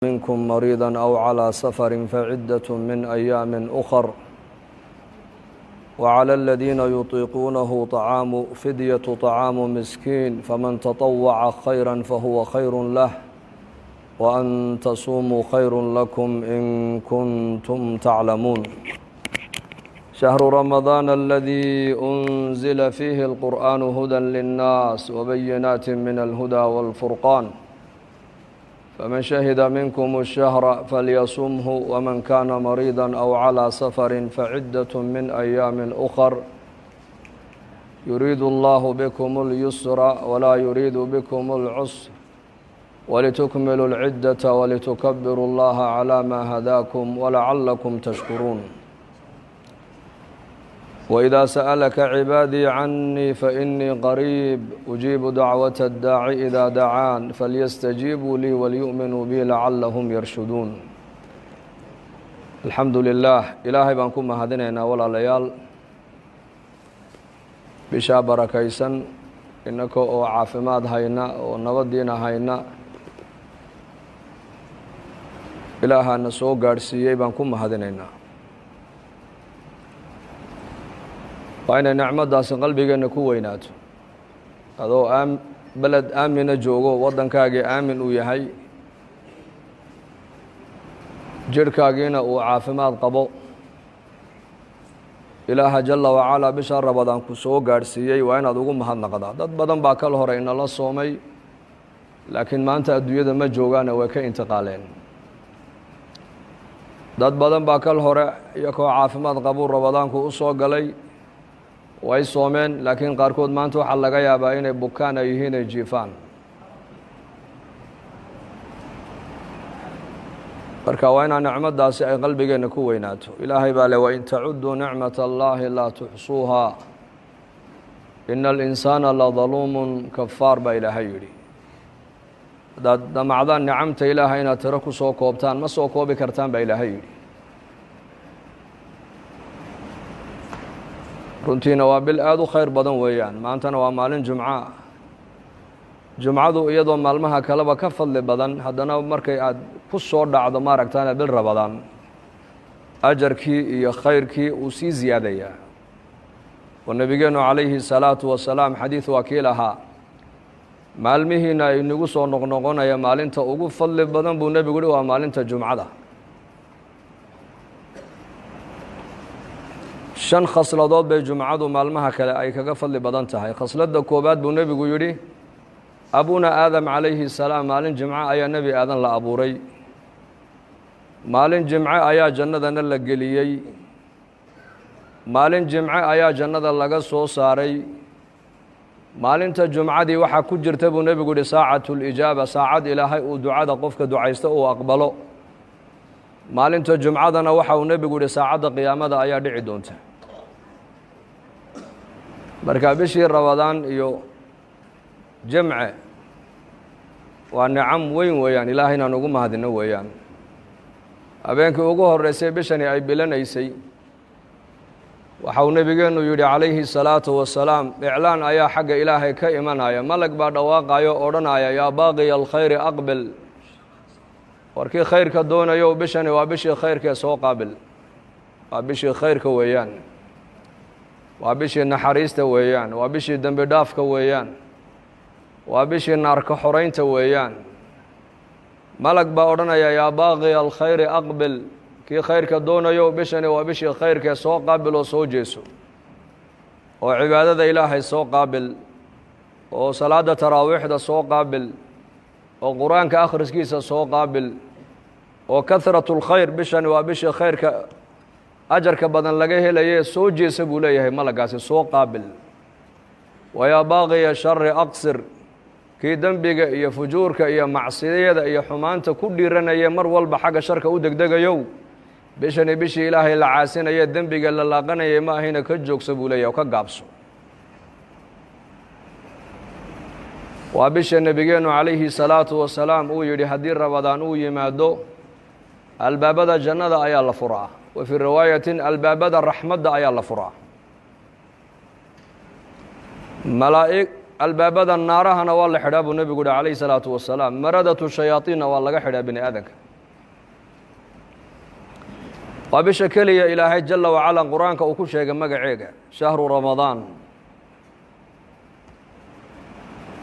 منكم مريضا أو على سفر فعدة من أيام أخر وعلى الذين يطيقونه فدية طعام مسكين فمن تطوع خيرا فهو خير له وأن تصوموا خير لكم إن كنتم تعلمون شهر رمضان الذي أنزل فيه القرآن هدى للناس وبينات من الهدى والفرقان فمن شهد منكم الشهر فليصمه ومن كان مريضا أو على سفر فعدة من أيام أخر يريد الله بكم اليسر ولا يريد بكم العسر ولتكملوا العدة ولتكبروا الله على ما هداكم ولعلكم تشكرون وإذا سألك عبادي عني فإني قريب أجيب دعوة الداع إذا دعان فليستجيبوا لي وليؤمنوا بي لعلهم يرشدون الحمد لله إلهي بانكم مهدنينا ولا ليال بشا بركيسا إنك عافماد هينا ونودينا هينا إلها نسو قارسيي بانكم مهدنينا waa inay nicmadaasi qalbigeena ku weynaato adoo beled aamina joogo waddankaagii aamin uu yahay jirhkaagiina uu caafimaad qabo ilaaha jalla wacalaa bisha rabadaan ku soo gaadhsiiyey waa inaad ugu mahadnaqdaa dad badan baa kal hore inala soomay laakiin maanta adduunyada ma joogaana way ka intiqaaleen dad badan baa kal hore iyakoo caafimaad qabuu rabadaanku u soo galay way soomeen laakiin qaarkood maanta waxaa laga yaabaa inay bukaan ay yihiin ay jiifaan marka waa inaa nicmadaasi ay qalbigeenna ku weynaato ilaahay baa le wain tacuduu nicmat allaahi laa tuxsuuhaa ina alinsaana ladaluumun kafaar baa ilaahay yidhi haddaad damacdaan nicamta ilaahay inaad tiro ku soo koobtaan ma soo koobi kartaan baa ilaahay yidhi runtiina waa bil aada u khayr badan weeyaan maantana waa maalin jumca jumcadu iyadoo maalmaha kaleba ka fadli badan haddana markay aad ku soo dhacdo maaragtaana bil rabadaan ajarkii iyo khayrkii uu sii ziyaadayaa oo nebigeennu calayhi salaatu wasalaam xadiid waa kii lahaa maalmihiina inagu soo noqnoqonaya maalinta ugu fadli badan buu nebigu yihi waa maalinta jumcada 5 khasladood bay jumcadu maalmaha kale ay kaga fadli badan tahay khasladda koobaad buu nebigu yidhi abuna aadam calayhi salaam maalin jimco ayaa nebi aadan la abuuray maalin jimco ayaa jannadana la geliyey maalin jimco ayaa jannada laga soo saaray maalinta jumcadii waxaa ku jirta buu nebigu yihi saacatulijaaba saacad ilaahay uu ducada qofka ducaysta uu aqbalo maalinta jumcadana waxa uu nebigu yihi saacadda qiyaamada ayaa dhici doonta marka bishii rabadaan iyo jamce waa nicam weyn weeyaan ilaahay inaan ugu mahadino weeyaan habeenkii ugu horreysay bishani ay bilanaysay waxa uu nebigeennu yidhi calayhi salaatu wasalaam iclaan ayaa xagga ilaahay ka imanaya malag baa dhawaaqayo odhanaya yaa baaqiya alkhayri aqbil warkii khayrka doonayo bishani waa bishii khayrkee soo qaabil waa bishii khayrka weeyaan waa bishii naxariista weeyaan waa bishii dembi dhaafka weeyaan waa bishii naarka xoraynta weeyaan malag baa odhanaya yaa baaqiya alkhayri aqbil kii khayrka doonayo bishani waa bishii khayrkee soo qaabil oo soo jeeso oo cibaadada ilaahay soo qaabil oo salaada taraawiixda soo qaabil oo qur-aanka akhriskiisa soo qaabil oo kahratu lkhayr bishani waa bishii khayrka ajarka badan laga helaye soo jeesa buu leeyahay malagaasi soo qaabil wayaa baaqiya shari aqsir kii dembiga iyo fujuurka iyo macsiyada iyo xumaanta ku dhiiranaya mar walba xagga sharka u degdegayow bishani bishii ilaahay la caasinaye dembiga la laaqanayay ma ahayna ka joogsa buu leeyahay oo ka gaabso waa bisha nebigeennu calayhi salaatu wasalaam uu yidhi haddii rabadaan uu yimaado albaabada jannada ayaa la furaa wa fii riwaayatin albaabada raxmadda ayaa la furaa malaa'ig albaabada naarahana waa la xidhaa buu nebigu yihi calayhi salaatu wasalaam maradatu shayaaiinna waa laga xidhaa bini aadanka وبش كلية إلهي جل وعلا قرآنك وكشيء مقعيقة شهر رمضان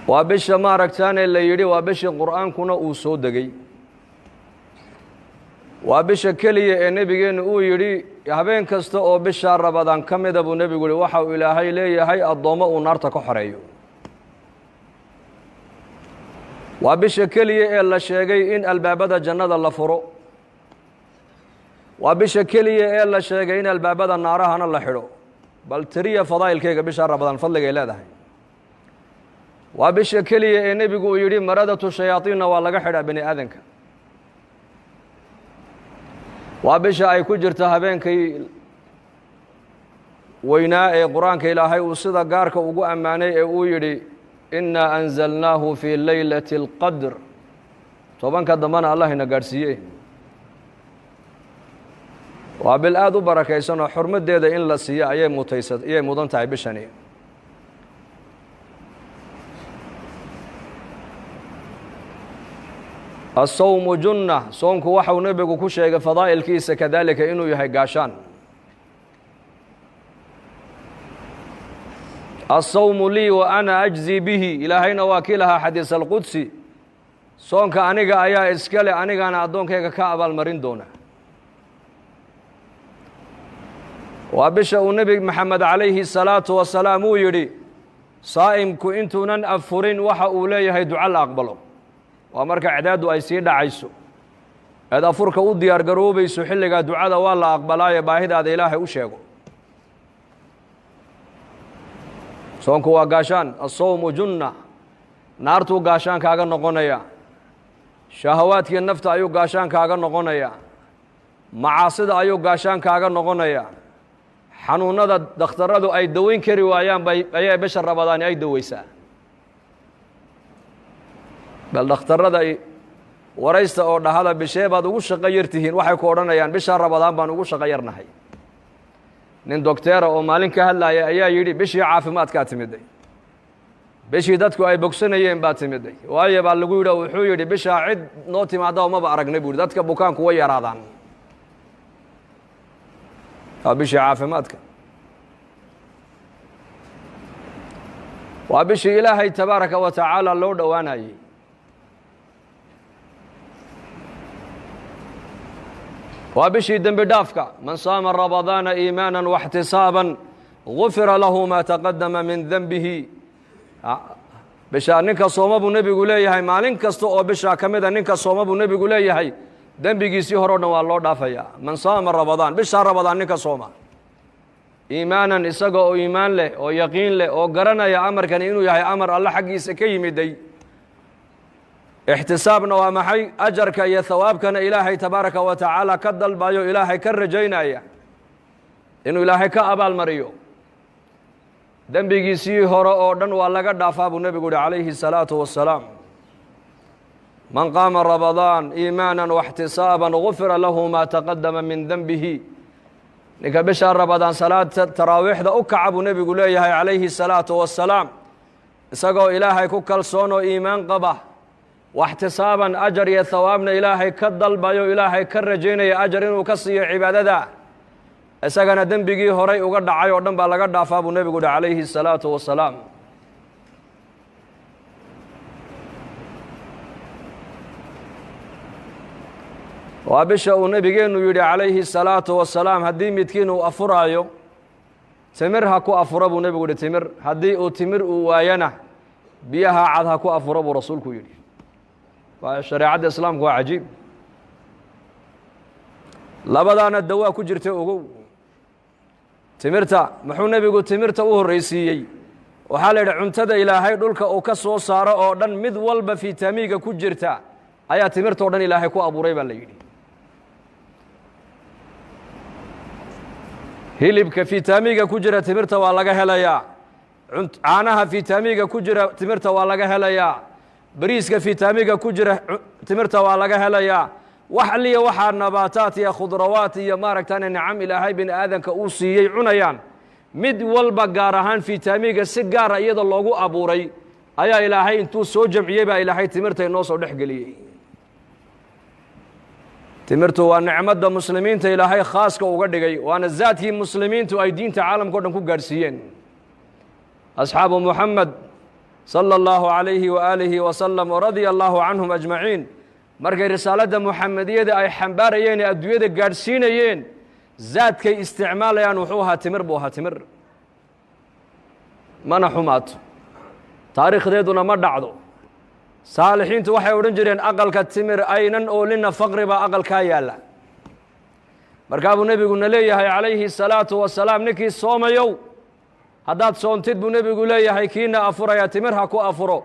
وبش ما ركتان اللي يري وبش القرآن كنا أوسودقي وبش كلية النبي أو يري هبين كسته أو بشهر رمضان كم يدبو النبي يقول وحو إلهي لي هاي الضوء ونار تكحريو وبش كلية إلا شيء إن الباب جنة الله فرو وبش كلية إلا شيء إن الباب النار هنا الله حلو بل تريه فضائل كيك بشهر رمضان فضل إلى ده وبش كلية النبي يقول يري مردة الشياطين والله قحر بني آذنك وبش أي كجرت هبين كي ويناء قرآن كي إلهي وصدا قارك وقو أماني ويري إنا أنزلناه في ليلة القدر طبعا كدمان الله نقارسيه وبالآذو بركة سنة حرمت ديدا إن لا سيا أيه متيسد أيه مدن تعبشني الصوم جنة صومك وحو نبيك كشيء فضائل كيس كذلك إنه يهي قاشان الصوم لي وأنا أجزي به إلهي نواكلها حديث القدسي صومك أنيقا أيا إسكالي أنيقا أنا أدونك كعب المرين دونه وبشأ النبي محمد عليه الصلاة والسلام يري صائمك إنتو نن أفرين وحا أوليه دعاء أقبله ومرك إعداد أي سيدة عيسو هذا فرك وديار قروبي سحلق دعاء والله أقبلايا باهد هذا إلهي أشيغو صومك وقاشان الصوم جنة نارتو قاشان كاغا نقونيا شهواتك النفط أيو قاشان كاغا نقونيا معاصد أيو قاشان كاغا نقونيا xanuunada dhakhtaradu ay daweyn kari waayaan ayay bisha Ramadaan ay daweysaa bal dhakhtarada ay waraysta oo dhahada bishee baad ugu shaqo yartihiin waxay ku oranayaan bisha Ramadaan baan ugu shaqo yarnahay nin doctor oo maalin ka hadlaya ayaa yiri bishii caafimaadka timiday bishii dadku ay bogsanayeen baa timiday waayo baa lagu yiri wuxuu yiri bisha cid noo timaado ma ba aragnay buu dadka bukaanku way yaraadaan وبشي عافماتك وبشي إلهي تبارك وتعالى لو دواناي وبشي دم بدافك من صام رمضان إيمانا واحتسابا غفر له ما تقدم من ذنبه بشا نينكا صوم ابو نبي غليهي مالين كاستو او بشا كميدا نينكا صوم ابو نبي غليهي دنبيgiisii horona waa loo dhaafaya man saama ramadaan bisha ramadaan ninka sooma iimaanan isaga oo iimaan leh oo yaqiin leh oo garanaya amarkan inuu yahay amar Allah xaqiisa ka yimiday ihtisaabna waa maxay ajarka iyo thawaabkana ilaahay tabaaraka wa taala ka dalbayo ilaahay ka rajaynaya inuu ilaahay ka abaal mariyo dambigiisii hore oo dhan waa laga dhaafaa buu nabigu calayhi salaatu wassalaam من قام رمضان إيمانا واحتسابا غفر له ما تقدم من ذنبه نك بشهر رمضان صلاة تراويح ذا أكعب نبي قليه عليه الصلاة والسلام سقوا إلهي كل صون إيمان قبه واحتسابا أجر يا ثوابنا إلهي كدل بايو إلهي كرجينا يا أجر وكسي عبادة سقنا ذنبه هري وقد عيو دم بالقد فابو نبي قل عليه الصلاة والسلام وابشا ونبينا يري عليه الصلاة والسلام هدي متكين وأفرايو تمرها كو أفرابو نبي قول تمر هدي تمر ويانا بيها عادها كو أفرابو رسولك يري فشريعة الإسلام هو عجيب لبدانا الدواء كجرته أقو تمرتا محو نبي قول تمرتا وهو الرئيسيي وحال عنتدى إلى هاي دولك أو كسو صار أو دن مذ والب في تاميغا كجرتا أيا تمرتا ودن إلى هاي كو أبو ريبا ليري hilibka fitamiga ku jira timirta waa laga helayaa caanaha fitamiga ku jira timirta waa laga helayaa bariiska fitamiga ku jira timirta waa laga helayaa wax liya waxa nabaataat iyo khudrawaat iyo maaragtaan nicam ilaahay bin aadanka uu siiyay cunayaan mid walba gaar ahaan fitamiga si gaar ah iyada loogu abuuray ayaa ilaahay intuu soo jamciyay baa ilaahay timirta inoo soo dhaxgeliyay timirtu waa nicmadda muslimiinta ilaahay khaaska uga dhigay waana zaadkii muslimiintu ay diinta caalamka o dhan ku gaadhsiiyeen asxaabu muxamed sala allahu calayhi waaalihi wasalam waradia allahu canhum ajmaciin markay risaaladda muxamediyada ay xambaarayeen ee adduunyada gaadhsiinayeen zaadkay isticmaalayaan wuxuu ahaa timir buu ahaa timir mana xumaato taariikhdeeduna ma dhacdo saalixiintu waxay odhan jireen aqalka timir aynan oolina faqri baa aqalkaa yaalla markaa buu nebiguna leeyahay calayhi salaatu wasalaam ninkii soomayow haddaad soontid buu nebigu leeyahay kiina afuraya timir ha ku afuro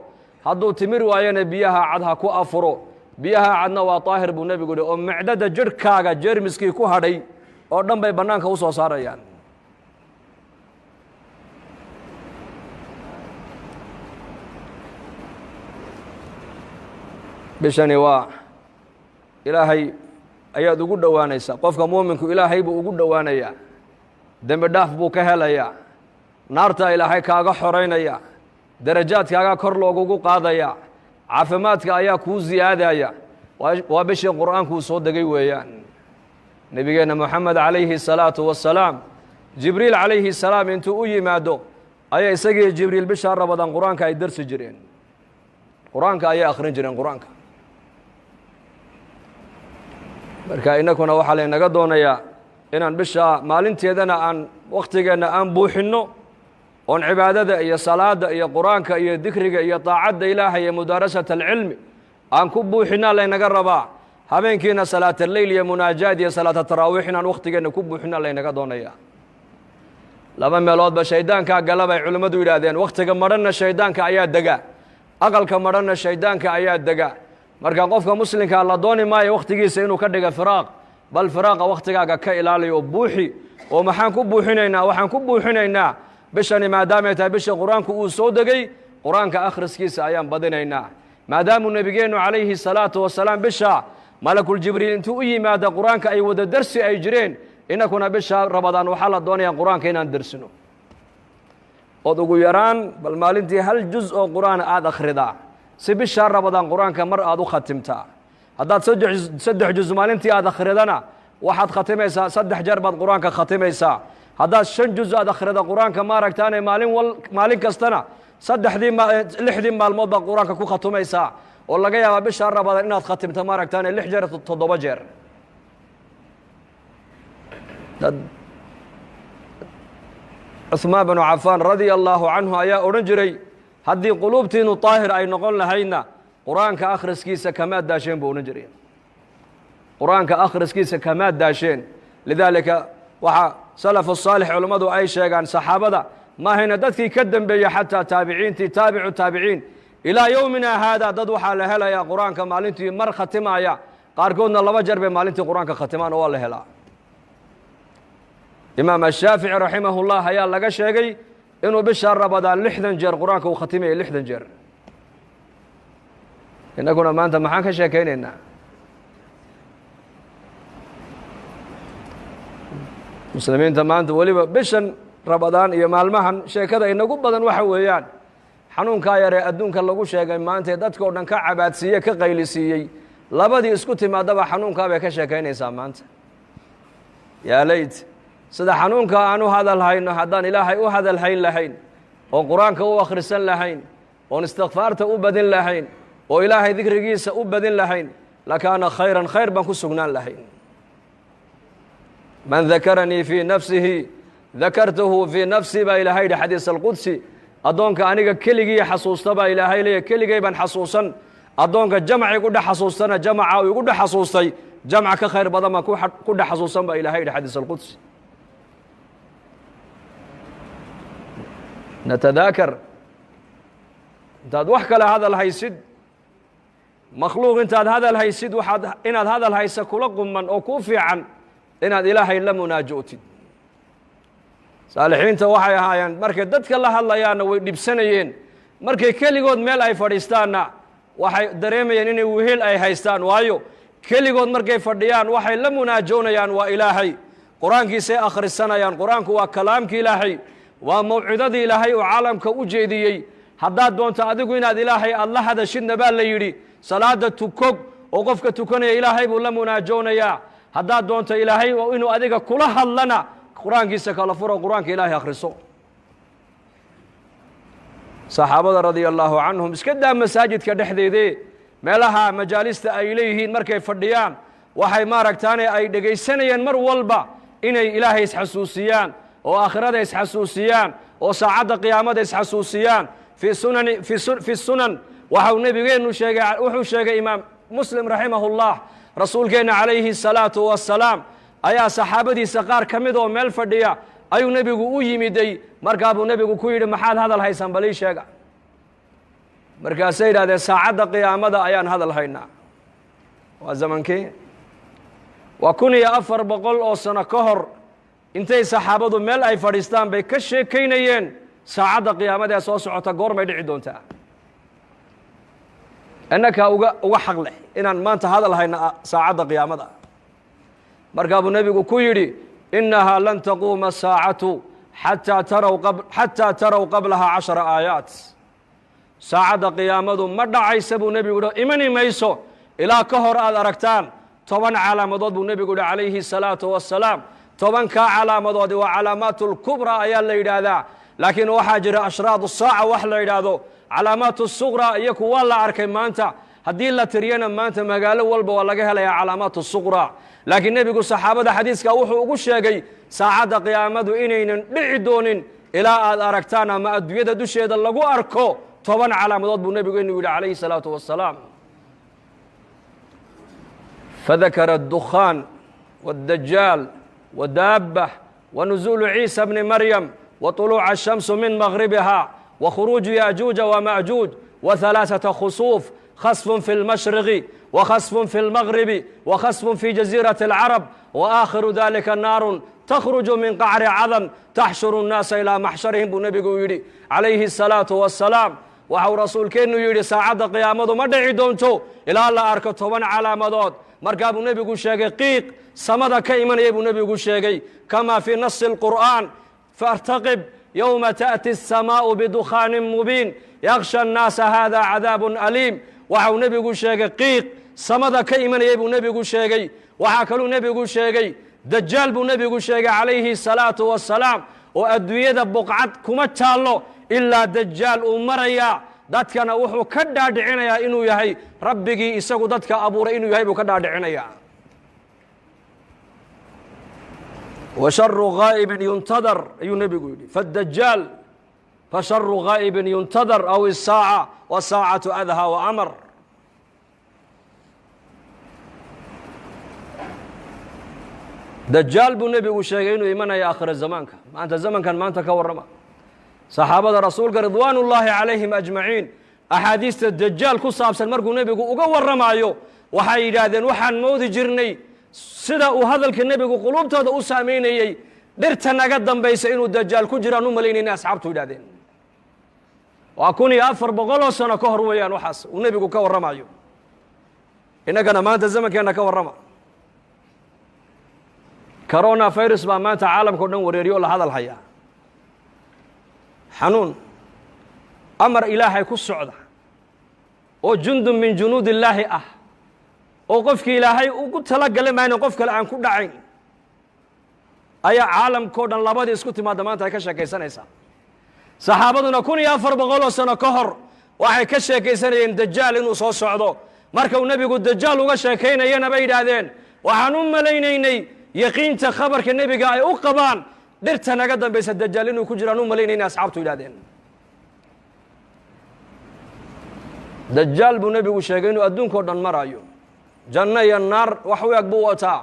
hadduu timir waayana biyaha cad ha ku afuro biyaha cadna waa daahir buu nebigu yihi oo micdada jidhkaaga jeermiskii ku hadhay oo dhan bay bannaanka u soo saarayaan bishani waa ilaahay ayaad ugu dhowaanaysaa qofka muuminku ilaahay buu ugu dhowaanayaa dembi dhaaf buu ka helayaa naartaa ilaahay kaaga xoraynaya darajaadkaagaa kor loogugu qaadaya caafimaadka ayaa kuu ziyaadaya waa bishii qur'aankuu soo degay weeyaan nebigeenna moxamed calayhi salaatu wasalaam jibriil calayhi salaam intuu u yimaado ayaa isagii jibriil bishaa rabadaan qur-aanka ay darsi jireen qur-aanka ayay akhrin jireen qur-aanka marka inakuna waxaa laynaga doonayaa inaan bishaa maalinteedana aan wakhtigeenna aan buuxinno oon cibaadada iyo salaada iyo qur-aanka iyo dikriga iyo daacadda ilaahay iyo mudaarasata alcilmi aan ku buuxinaa laynaga rabaa habeenkiina salaatalleyl iyo munaajaad iyo salaata taraawiix inaan wakhtigeenna ku buuxinaa laynaga doonayaa laba meeloodba shayddaankaa gala bay culimmadu yidhaahdeen wakhtiga madhanna shayddaanka ayaa dega aqalka madhanna shayddaanka ayaa dega marka qofka muslimkaa la dooni maayo wakhtigiisa inuu ka dhiga firaaq bal firaaqa wakhtigaaga ka ilaaliyo oo buuxi oo maxaan ku buuxinaynaa waxaan ku buuxinaynaa bishani maadaamay tahay bisha qur-aanku uu soo degay qur-aanka akhriskiisa ayaan badinaynaa maadaamuu nebigeennu calayhi salaatu wasalaam bisha malakuljibriil intuu u yimaada qur-aanka ay wada darsi ay jireen inakuna bisha rabadaan waxaa la doonayaa qur-aanka inaan darsino ood ugu yaraan bal maalintii hal juz oo qur-aan aada akhridaa si bishaa rabadaan qur-aanka mar aada u khatimtaa haddaad saddex juz maalintii aada akhridana waxaad khatimaysaa 3 jeer baad qur-aanka khatimaysaa haddaad 5 juz aad akhrida qur-aanka maaragtaane maalin kastana 6dii maalmood baad qur-aanka ku khatumaysaa oo laga yaabaa bishaa rabadaan inaad khatimto maaragtaane 6 jeer 7 jeer cuثmaan binu cafaan radia allaahu canhu ayaa odhan jiray haddii quluubtiinu daahir ay noqon lahaydna qur-aanka akhriskiisa kamaad daasheen buu odhan jiray qur-aanka akhriskiisa kamaad daasheen lidaalika waxaa salafu saalix culammadu ay sheegaan saxaabada maahayna dadkii ka dembeeyey xataa taabiciintii taabicu taabiciin ilaa yowmina haada dad waxaa la helayaa qur-aanka maalintii mar khatimaaya qaarkoodna 2 jeer bay maalintii qur-aanka khatimaan oo waa la helaa imaam ashaafici raximahullah ayaa laga sheegay inuu bisha rabadaan 60 jeer qur-aanka uu khatimayay 60 jeer inaguna maanta maxaan ka sheekaynaynaa muslimiinta maanta weliba bishan rabadaan iyo maalmahan sheekada inagu badan waxa weeyaan xanuunkaa yaree adduunka lagu sheegay maanta ee dadka o dhan ka cabaadsiiyey ka qaylisiiyey labadii isku timaadaba xanuunkaa bay ka sheekaynaysaa maanta yaa leyt sida xanuunka aan u hadal hayno haddaan ilaahay u hadal hayn lahayn oon qur-aanka u akhrisan lahayn oon istikfaarta u badin lahayn oo ilaahay dikrigiisa u badin lahayn lakaana khayran khayr baan ku sugnaan lahayn man dakaranii fii nafsihi dakartuhu fii nafsi baa ilaahay yidhi xadiis alqudsi addoonka aniga keligii xasuusta baa ilaahay leeya keligay baan xasuusan addoonka jamc igu dhex xasuustana jamca uu igu dhex xasuustay jamc ka khayr badan baan ku dhex xasuusan baa ilahay yidhi xadiis alqudsi natadaakar intaad wax kale hadal haysid makhluuq intaad hadal haysid waxaad inaad hadal haysa kula quman oo kuu fiican inaad ilaahay la munaajootid saalixiinta waxay ahaayeen markay dadka la hadlayaanna way dhibsanayeen markay keligood meel ay fadhiistaanna waxay dareemayeen inay wehel ay haystaan waayo keligood markay fadhiyaan waxay la munaajoonayaan waa ilaahay qur-aankiisay akhrisanayaan qur-aanku waa kalaamki ilaahay waa mawcidadii ilaahay oo caalamka u jeediyey haddaad doonto adigu inaad ilaahay aad la hadashidna baa la yidhi salaada tukog وقفك تكوني إلهي بولمنا جونيا هداد دونت إلهي وإنه أديك كلها لنا قرآن كيسك الله فرق قرآن إلهي أخرسه صحابة رضي الله عنهم اسكدا مساجد كدحدي دي meelaha majaalista ay leeyihiin markay fadhiyaan waxay maaragtaane ay dhageysanayeen mar walba inay ilaahay isxasuusiyaan oo aakhirada isxasuusiyaan oo saacada qiyaamada isxasuusiyaan fi sunan waxa uu nabigeenu sheegay wuxuu sheegay imaam muslim rahimahullah rasuulkeena calayhi salaatu wassalaam ayaa saxaabadiisa qaar kamid oo meel fadhiya ayuu nabigu u yimiday markaa buu nabigu ku yidhi maxaad hadal haysan bal ii sheega markaasay yidhahdeen saacadda qiyaamada ayaan hadal haynaa waa zamankii waa 1400 oo sano ka hor intay saxaabadu meel ay fadhiistaan bay ka sheekaynayeen saacadda qiyaamada ee soo socota goormay dhici doontaa annaka uga xaq leh inaan maanta hadal hayna saacadda qiyaamada markaa buu nabigu ku yidhi innaha lan taquuma saacatu xataa taraw qablaha 10 aayaat saacadda qiyaamadu ma dhacaysa buu nebigu yidhi imani mayso ilaa ka hor aad aragtaan 10 calaamadood buu nebigu yidhi calayhi salaatu wassalaam 10kaa calaamadoodi waa calaamaatul kubra ayaa la yidhaahdaa laakiin waxaa jira ashraadu saaca wax la yidhaahdo calaamaatu suqra iyo kuwa la arkay maanta haddii la tiriyana maanta magaalo walba waa laga helayaa calaamaatu suqra laakiin nebigu saxaabada xadiiska wuxuu ugu sheegay saacadda qiyaamadu inaynan dhici doonin ilaa aad aragtaan ama adduunyada dusheeda lagu arko 10 calaamadood buu nabigeenu yidhi calayhi salaatu wassalaam فذكر الدخان والدجال ودابة ونزول عيسى بن مريم وطلوع الشمس من مغربها وخروج ياجوج وماجوج وثلاثة خسوف خسف في المشرق وخسف في المغرب وخسف في جزيرة العرب وآخر ذلك نار تخرج من قعر عظم تحشر الناس إلى محشرهم بنبي يدي عليه الصلاة والسلام وحو رسول كينو يدي ساعد قيامته ما دعي دونتو إلى الله أركو 10 علامات مركب النبي شيغي قيق سمد كيمن يبو نبي شيغي كما في نص القرآن فارتقب يوم تأتي السماء بدخان مبين يغشى الناس هذا عذاب أليم وحو نبي شيغي قيق سمد كيمن يبو نبي شيغي وحكلو نبي شيغي دجال بو نبي شيغي عليه الصلاة والسلام وأدوية بقعد كما تالو إلا دجال أمريا dadkana wuxuu ka dhaadhicinayaa inuu yahay rabbigii isagu dadka abuuray inuu yahay buu ka dhaadhicinayaa wa sharru ghaa'ibin yuntadar ayuu nabigu yidhi faddajaal fa sharru ghaa'ibin yuntadar aw as-saa'a wa saa'atu adha wa amar dajaal buu nabigu sheegay inuu imanaya aakhir zamaanka maanta zamankan maanta ka warrama saxaabada rasuulka ridwaanullaahi calayhim ajmaciin axaadiista dajaal ku saabsan markuu nebigu uga warramaayo waxay yidhaahdeen waxaan moodi jirnay sida uu hadalka nebigu quluubtooda u saamaynayey dhirta naga dambaysa inuu dajaal ku jiraan u malaynayna asxaabtu yidhahdeen waa 1400 oo sano ka hor weeyaan waxaas uu nebigu ka warramaayo innagana maanta zamankeenna ka warrama corona virus baa maanta caalamka o dhan wareeriyo la hadal hayaa xanuun amar ilaahay ku socda oo jundun min junuudillaahi ah oo qofkii ilaahay ugu talagalay mayna qof kale aan ku dhacayn ayaa caalamkao dhan labadii isku timaadda maanta ay ka sheekaysanaysaa saxaabaduna 1400 oo sano ka hor waxay ka sheekaysanayeen dajaal inuu soo socdo marka uu nebigu dajaal uga sheekaynayana bay yidhaahdeen waxaan u malaynaynay yaqiinta khabarka nebiga ay u qabaan dhirta naga dambaysa dajaal inuu ku jiraan u malaynayna asxaabtu yidhahdeen dajaal buu nebigu sheegay inuu adduunkao dhan maraayo janno iyo naar wax u eg buu wataa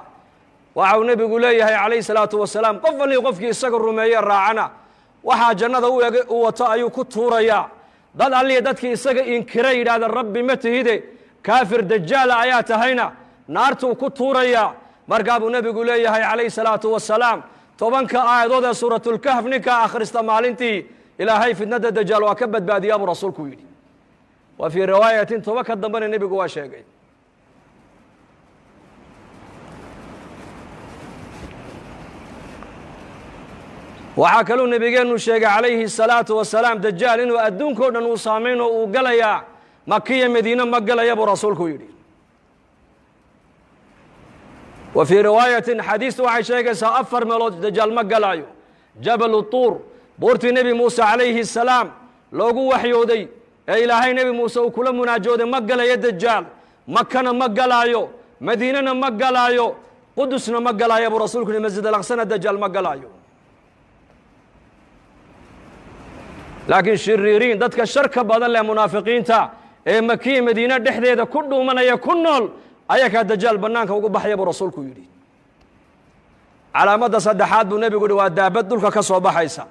waxa uu nebigu leeyahay calayhi salaatu wasalaam qof walii qofkii isaga rumeeye raacana waxaa jannada u wato ayuu ku tuurayaa dad allii dadkii isaga inkira yidhahda rabbi ma tihide kaafir dajaala ayaa tahayna naartuu ku tuurayaa markaa buu nebigu leeyahay calayhi salaatu wasalaam 10 aayadood ee suuratulkahf ninka akhrista maalintii ilaahay fitnada dajaal waa ka badbaadiyaa buu rasuulku yidhi wa fii riwaayatin 10 ka dambena nebigu waa sheegay waxaa kaluu nebigeenu sheegay calayhi salaatu wasalaam dajaal inuu adduunkao dhan uu saamayn oo uu galayaa makiya madiine ma galaya buu rasuulku yidhi وفي رواية حديث وحي شيء سأفر ملود دجال مقلايو جبل الطور بورت نبي موسى عليه السلام لوغو وحيودي إلهي نبي موسى وكل مناجود مقلا يد الدجال مكنا مقلايو مدينة مقلايو قدسنا مقلايو أبو رسولك المسجد الأقصى الدجال مقلايو لكن شريرين دتك الشركة بدل منافقين تا مكي مدينة دحديده كله من يكونول أيك الدجال بنانك وقو بحي أبو رسولك يري على مدى صدحات النبي يقول ودابت دولك كسو بحيسا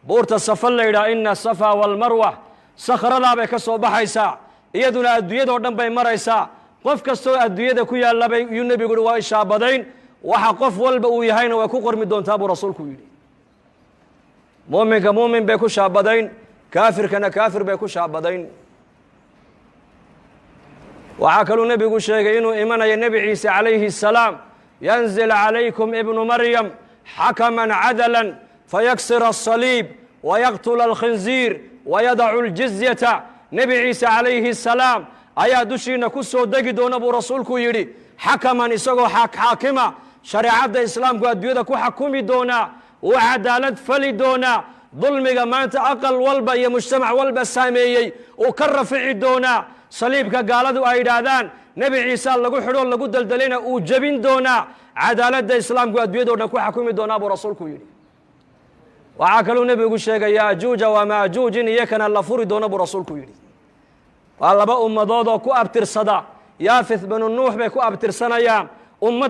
بورت الصفا إلى إن الصفا والمروة صخر لا بكسو بحيسا يدنا الدويد ودن بي مريسا قف كسو الدويد كويا الله بي النبي يقول وإشا بدين وحقف والبقو يهين ويكو قرمي دون تابو رسولك يري مؤمن كمؤمن بيكو شابدين كافر كنا كافر بيكو شابدين وعاكلوا النبي يقول شيء إنه إيمان يا النبي عيسى عليه السلام ينزل عليكم ابن مريم حكما عدلا فيكسر الصليب ويقتل الخنزير ويدع الجزية نبي عيسى عليه السلام أيا دشينا كسو دقيدون أبو رسولك يري حكما إساقو حاكما شريعة الإسلام قد يدكو حكومي دونا وعدالة فلي دونا ظلمك ما أنت أقل والبا يا مجتمع والبا ساميي وكرفعي دونا صليبك قالوا أيدادان نبي عيسى لقو حلول لقو دلدلين وجبين دونا عدالة الإسلام قد يدونا كو حكومي دونا أبو رسولك يري وعاكلوا نبي يقول شيء يا جوج وماجوج يكن الله فوري دونا أبو رسولك يري والله بقى ضوضو كو أبتر صدا يافث بن النوح بكو أبتر سنيام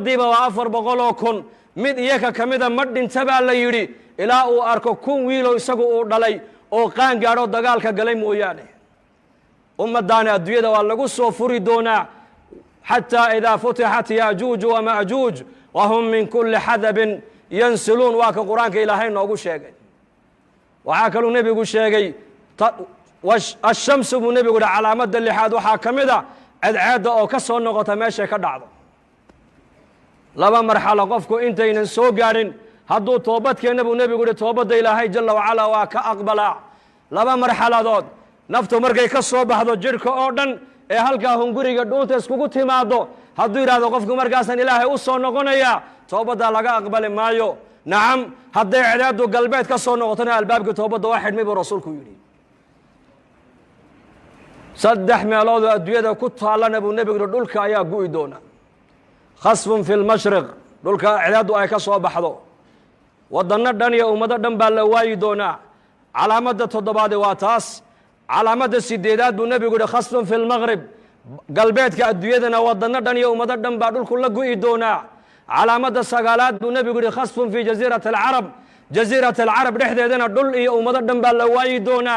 دي بوافر بقولو كن mid iyaka kamida ma dhintabaa la yidhi ilaa uu arko kun wiilo isagu uu dhalay oo qaan gaadho dagaalka galay mooyaane ummadaana adduunyada waa lagu soo furi doonaa xataa idaa futixat yaajuuj wamaajuuj wahum min kulli xadabin yansiluun waa ka qur-aanka ilaahay noogu sheegay waxaa kaluu nebigu sheegay ashamsu buu nebigu yihi calaamada lixaad waxaa ka mid a cadceedda oo ka soo noqota meeshay ka dhacdo laba marxalo qofku intaynan soo gaarin hadduu toobadkeena buu nebigu yihi toobadda ilaahay jalla wacalaa waa ka aqbalaa laba marxaladood naftu markay ka soo baxdo jidhka oo dhan ee halkaa hunguriga dhuunta iskugu timaado hadduu yidhahdo qofku markaasaan ilaahay u soo noqonayaa toobaddaa laga aqbali maayo nacam hadday cidaadu galbeed ka soo noqotona albaabkii toobadda waa xidhmay buu rasuulku yidhi saddex meeloodoo adduunyada ku taallana buu nebigu yihi dhulka ayaa gu'i doona خصف في المشرق دولك عداد أي كسو بحضو ودنا دنيا ومدى دنبال لواي دونا على مدى تضباد واتاس على مدى السديدات بالنبي يقول خصف في المغرب قلبيت كأدويدنا ودنا دنيا ومدى دنبال دولك لقوي دونا على مدى السقالات بالنبي يقول خصف في جزيرة العرب جزيرة العرب رحدة دنا دول ومدى دنبال لواي دونا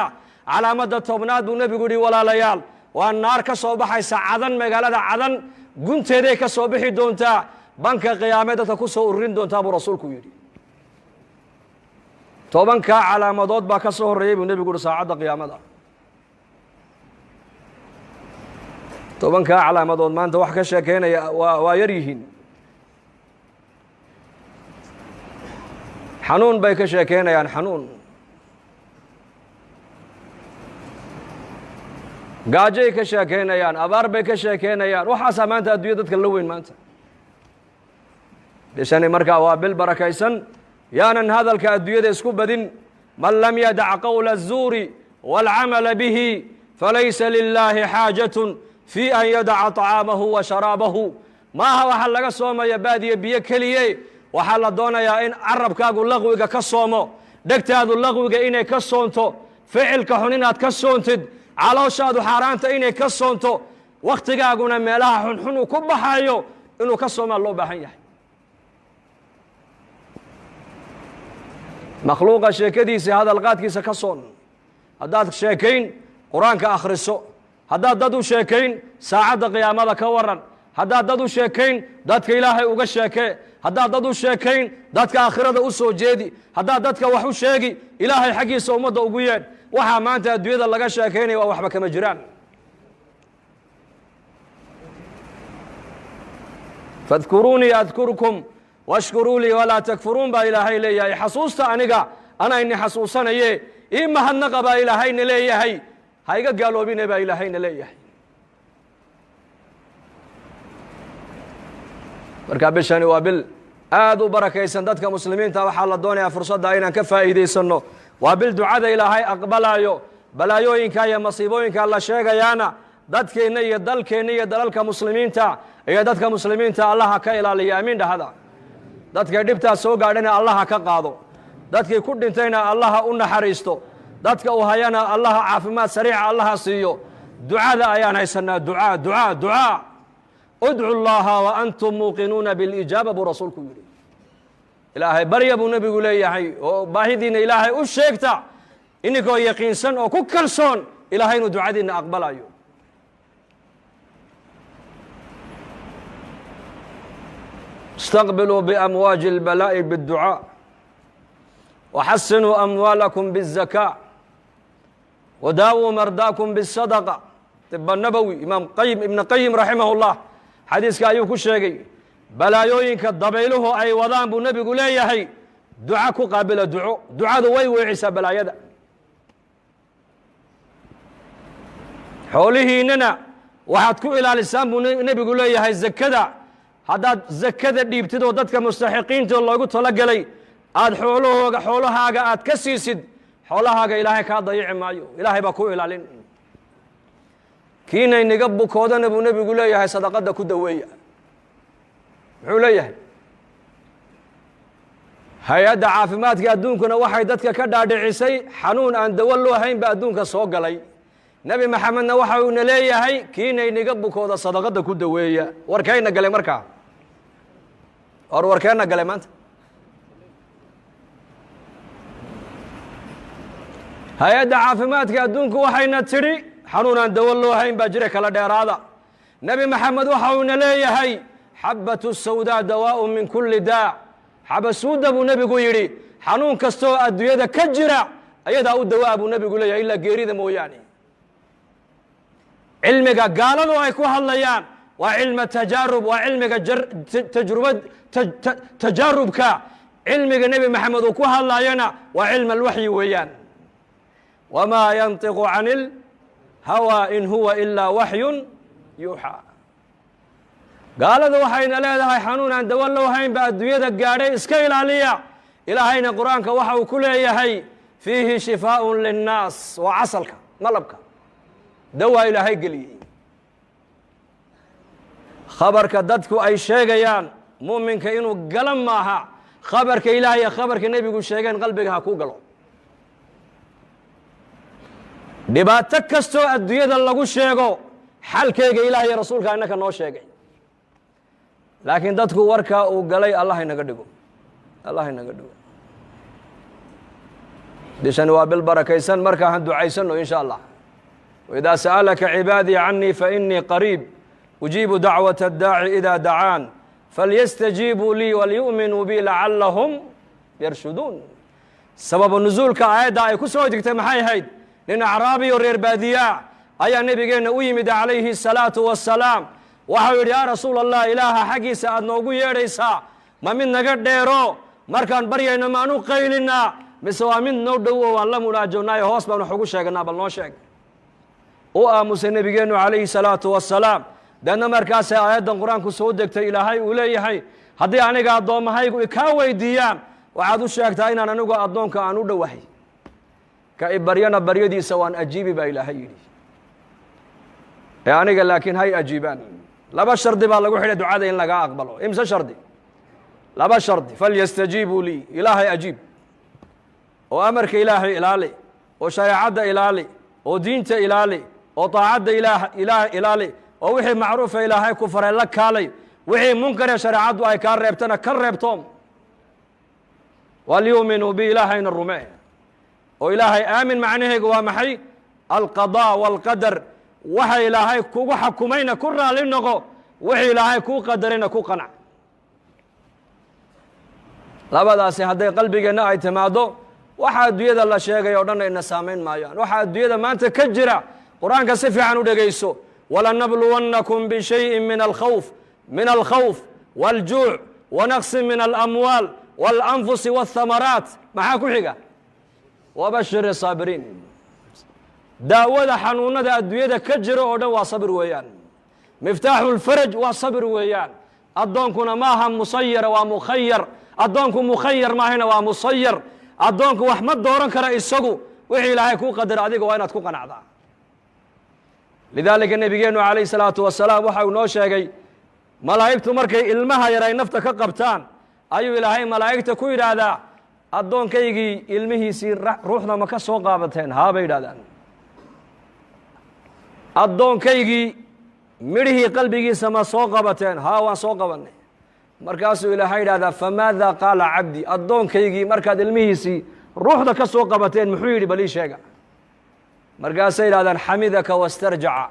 على مدى التوبنات بالنبي يقول ولا ليال والنار كسو بحي سعدن مقالة عدن gunteeday ka soo bixi doontaa banka qiyaamada dadka ku soo ururin doontaa buu rasuulku yidhi tobanka calaamadood baa ka soo horeeyay buu nebigu yidhi saacadda qiyaamada tobanka calaamadood maanta wax ka sheekeynaya waa yar yihiin xanuun bay ka sheekeynayaan xanuun gaajay ka sheekeynayaan abaar bay ka sheekeynayaan waxaasaa maanta adduunya dadka la weyn maanta bishani markaa waa bil barakaysan yaanan hadalka adduunyada isku badin man lam yadac qawla الzuuri wاlcamala bihi falaysa lilaahi xaajatun fii an yadaca طacaamahu wa sharaabahu maaha waxaa laga soomaya baadiye biyo keliye waxaa la doonayaa in carabkaagu laqwiga ka soomo dhegtaadu laqwiga inay ka soonto ficilka xun inaad ka soontid calooshaadu xaaraanta inay ka soonto wakhtigaaguna meelaha xunxun uu ku baxayo inuu ka soomaa loo baahan yahay makhluuqa sheekadiisa hadalqaadkiisa ka soon haddaad sheekayn qur-aanka akhriso haddaad dad u sheekayn saacadda qiyaamada ka waran haddaad dad u sheekayn dadka ilaahay uga sheekee haddaad dad u sheekayn dadka aakhirada u soo jeedi haddaad dadka wax u sheegi ilaahay xaggiisa ummadda ugu yeedh waxaa maanta adduunyada laga sheekaynaya waa waxba kama jiraan fadkuruunii adkurkum washkuruu lii walaa takfuruun baa ilaahay leeyahay xasuusta aniga anaa ini xasuusanaye ii mahadnaqa baa ilaahayna leeyahay ha iga gaaloobine baa ilaahayna leeyahay marka bishani waa bil aad u barakaysan dadka muslimiinta waxaa la doonayaa fursadda inaan ka faa'iidaysanno waa bil ducada ilaahay aqbalayo balaayooyinka iyo masiibooyinka la sheegayaana dadkeenna iyo dalkeenna iyo dalalka muslimiinta iyo dadka muslimiinta allaha ka ilaaliya amiin dhahada dadkay dhibtaas soo gaadhayna allaha ka qaado dadkii ku dhintayna allaha u naxariisto dadka uu hayana allaha caafimaad sariica allaha siiyo ducada ayaan haysanaa ducaa udcu llaha wa antum muuqinuuna bilijaaba buu rasuulku yidhi ilaahay barya buu nebigu leeyahay oo baahidiinna ilaahay u sheegta ininkoo yaqiinsan oo ku kalsoon ilaahay inuu ducadiinna aqbalayo istaqbiluu biamwaaji اlbalaa'i bاdducaa waxasinuu amwaalakum biالzakaa wadaawuu mardaakum biالsadaqa tiba nabowi imaam ibn qayim raximah اllah xadiiska ayuu ku sheegay balaayooyinka dabayluhu ay wadaan buu nebigu leeyahay duca ku qaabila ducadu way weecisaa balaayada xoolihiinnana waxaad ku ilaalisaan buu nebigu leeyahay zakada haddaad zakada dhiibtid oo dadka mustaxiqiinta loogu talagelay aad xoolahaaga aad ka siisid xoolahaaga ilaahay kaa dayici maayo ilaahay baa ku ilaalin kiina inaga bukoodana buu nebigu leeyahay sadaqadda ku daweeya muxuu leeyahay hay-adda caafimaadka adduunkuna waxay dadka ka dhaadhicisay xanuun aan dawo loo hayn ba adduunka soo galay nebi maxamedna waxa uuna leeyahay kiina inaga bukooda sadaqadda ku daweeya warkayna galay markaa warkeenna galay maanta hay-adda caafimaadka adduunku waxayna tidhi xanuun aan dawo loo hayn baa jira kala dheeraada nebi maxamed waxa uuna leeyahay xabatu sawdaa dawaaءu min kuli daa xabasuuda buu nebigu yidhi xanuun kastaoo adduunyada ka jira ayadaa u dawaa buu nebigu leeyahay ilaa geerida mooyaane cilmiga gaaladu ay ku hadlayaan waa cilma tajaarub waa cilmiga tajaarubka cilmiga nebi maxamed uu ku hadlayana waa cilma alwaxyi weeyaan wamaa yantiqu can ilhawaa in huwa ilaa waxyun yuuxaa gaaladu waxayna leedahay xanuun aan dawo loo hayn ba adduunyada gaadhay iska ilaaliya ilaahayna qur-aanka waxa uu ku leeyahay fiihi shifaaءun linnaas waa casalka malabka dawaa ilaahay geliyey khabarka dadku ay sheegayaan mu'minka inuu gala maaha khabarka ilaah iyo khabarka nebigu sheegeen qalbiga ha ku galo dhibaato kastoo adduunyada lagu sheego xalkeyga ilaah iyo rasuulka innaka noo sheegay laakiin dadku warkaa uu galay allah inaga dhigo bishani waa bil barakaysan markaa han ducaysano in sha allah waidaa sa'alaka cibaadii canii fainii qariib ujiibu dacwaة اdaaci ida dacaan falyastajiibuu lii walyu'minuu bi lacalahum yarshuduun sababu nusuulka aayadda ay ku soo degtay maxay ahayd nin acraabiyo reer baadiyaa ayaa nebigeenna u yimid calayhi الsalaaةu wassalaam waxau yidhi yaa rasuul allah ilaaha xaggiisa aad noogu yeedhaysaa ma mid naga dheero markaan baryayno maanu qaylinaa mise waa mid noo dhow oo aan la munaajownaayo hoos baan wax ugu sheeganaa bal noo sheeg u aamusay nebigeennu calayhi الsalaaةu wassalaam deedna markaasay aayaddan qur-aanku soo degtay ilaahay uu leeyahay haddii aniga addoommahaygu ikaa weydiiyaan waxaad u sheegtaa inaan anigu addoonka aan u dhowahay ka i baryana baryadiisa waan ajiibi baa ilaahay yidhi ee aniga laakiin hay ajiibaan laba shardi baa lagu xidhay ducada in lagaa aqbalo imse shardi laba shardi falyastajiibuu lii ilaahay ajiib oo amarka ilaahay ilaali oo shareecadda ilaali oo diinta ilaali oo taacadda ilaah ilaali oo wixii macruufa ilaahay ku faray la kaalay wixii munkaree shareecaddu ay kaa reebtana ka reebtoom walyuuminuu bi ilaahayna rumee oo ilaahay aamin macnaheegu waa maxay alqadaa waalqadar waxa ilaahay kugu xakumayna ku raali noqo wixii ilaahay kuu qadarayna ku qanac labadaasi hadday qalbigeenna ay timaaddo waxa adduunyada la sheegay oo dhan ayna saamayn maayaan waxa adduunyada maanta ka jira qur-aanka si fiican u dhegayso walanabluwannakum bishayin min alkhawf wاljuuc wanaqsi min alamwaal wاlanfusi wاthamaraat maxaa ku xiga wabashir saabiriin daawada xanuunada adduunyada ka jira oo dhan waa sabir weeyaan miftaaxu lfaraj waa sabir weeyaan addoonkuna maaha musayara waa mukhayar addoonku mukhayar maahina waa musayar addoonku wax ma dooran kara isagu wixii ilaahay kuu qadara adiga waa inaad ku qanacdaa lidaalika nebigeennu calayhi salaatu wasalaam waxa uu noo sheegay malaa'igtu markay ilmaha yar ay nafta ka qabtaan ayuu ilaahay malaa'igta ku yidhaahdaa addoonkaygii ilmihiisii ruuxda ma ka soo qaabateen haa bay yidhahdaan addoonkaygii midhihii qalbigiisa ma soo qabateen haa waan soo qabannay markaasuu ilaahay yidhahdaa famaada qaala cabdi addoonkaygii markaad ilmihiisii ruuxda ka soo qabateen muxuu yidhi balii sheega markaasay yidhahdaan xamidaka wastarjaca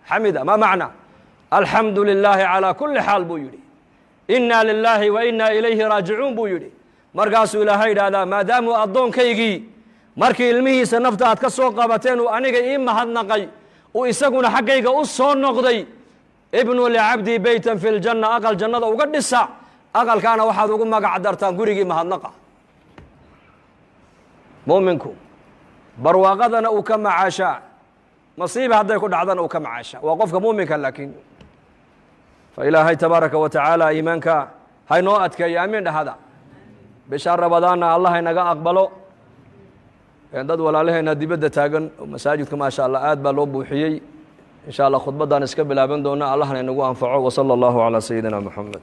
xamida ma macna alxamdu lilaahi calaa kulli xaal buu yidhi inaa lilaahi wa inaa ilayhi raajicuun buu yidhi markaasuu ilaahay yidhahdaa maadaamuu addoonkaygii markii ilmihiisa nafta aad ka soo qabateen uu aniga ii mahadnaqay uu isaguna xaggayga u soo noqday ibnu licabdii beytan fi ljanna aqal jannada uga dhisa aqalkaana waxaad ugu magac dartaan gurigii mahadnaqa muuminku barwaaqadana uu ka macaashaa masiiba hadday ku dhacdana uu ka macaashaa waa qofka muuminka laakiin fa ilaahay tabaaraka wa tacaala iimaanka haynoo adkeeyo amiin dhahada bishaan rabadaanna allah haynaga aqbalo dad walaalaheena dibadda taagan masaajidka maasha allah aad baa loo buuxiyey in sha allah khudbaddaan iska bilaaban doona allahna inagu anfaco wa sala allahu calaa sayidina moxamed